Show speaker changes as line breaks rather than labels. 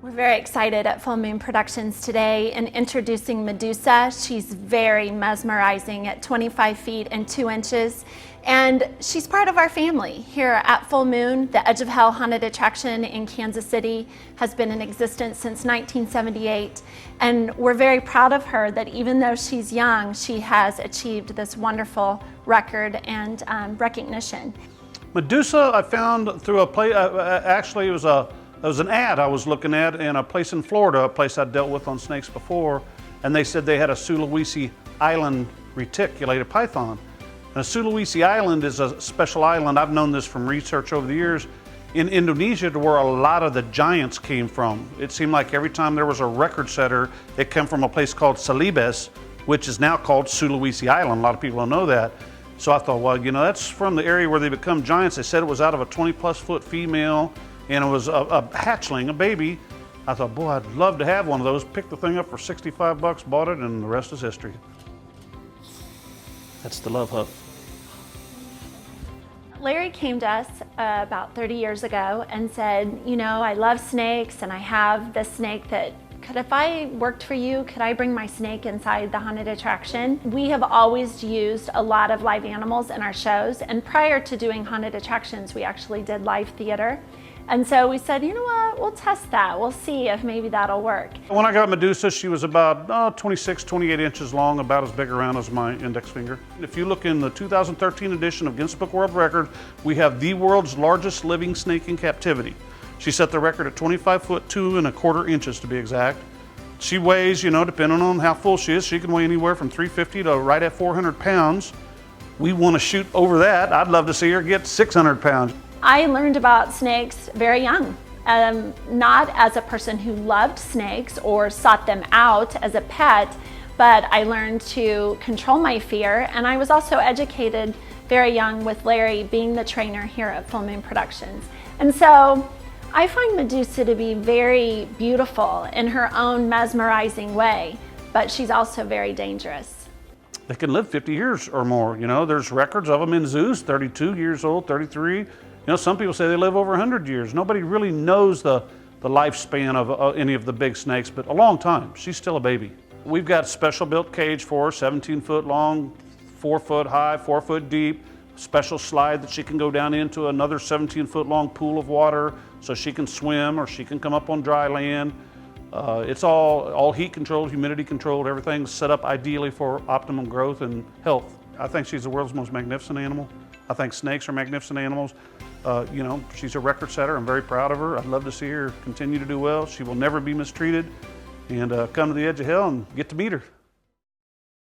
We're very excited at Full Moon Productions today in introducing Medusa. She's very mesmerizing at 25 feet and 2 inches. And she's part of our family here at Full Moon. The Edge of Hell haunted attraction in Kansas City has been in existence since 1978. And we're very proud of her that even though she's young, she has achieved this wonderful record and recognition.
Medusa I found through a place, actually it was an ad I was looking at in a place in Florida, a place I'd dealt with on snakes before, and they said they had a Sulawesi Island reticulated python. And a Sulawesi Island is a special island. I've known this from research over the years in Indonesia, to where a lot of the giants came from. It seemed like every time there was a record setter, it came from a place called Celebes, which is now called Sulawesi Island. A lot of people don't know that. So I thought, well, you know, that's from the area where they become giants. They said it was out of a 20+ foot female, and it was a hatchling, a baby. I thought, boy, I'd love to have one of those. Picked the thing up for 65 bucks, bought it, and the rest is history. That's the love hug.
Larry came to us about 30 years ago and said, you know, I love snakes and I have this snake that, if I worked for you, could I bring my snake inside the haunted attraction? We have always used a lot of live animals in our shows, and prior to doing haunted attractions, we actually did live theater. And so we said, you know what, we'll test that. We'll see if maybe that'll work.
When I got Medusa, she was about 26, 28 inches long, about as big around as my index finger. If you look in the 2013 edition of Guinness Book World Records, we have the world's largest living snake in captivity. She set the record at 25 foot 2 1/4 inches to be exact. She weighs, you know, depending on how full she is, she can weigh anywhere from 350 to right at 400 pounds. We want to shoot over that. I'd love to see her get 600 pounds.
I learned about snakes very young, not as a person who loved snakes or sought them out as a pet, but I learned to control my fear, and I was also educated very young with Larry being the trainer here at Full Moon Productions. And so I find Medusa to be very beautiful in her own mesmerizing way, but she's also very dangerous.
They can live 50 years or more. You know, there's records of them in zoos, 32 years old, 33. You know, some people say they live over 100 years. Nobody really knows the lifespan of any of the big snakes, but a long time. She's still a baby. We've got special built cage for her, 17 foot long, 4 foot high, 4 foot deep, special slide that she can go down into another 17 foot long pool of water so she can swim or she can come up on dry land. It's all heat controlled, humidity controlled, everything's set up ideally for optimum growth and health. I think she's the world's most magnificent animal. I think snakes are magnificent animals. You know, she's a record setter. I'm very proud of her. I'd love to see her continue to do well. She will never be mistreated, and come to the edge of hell and get to meet her.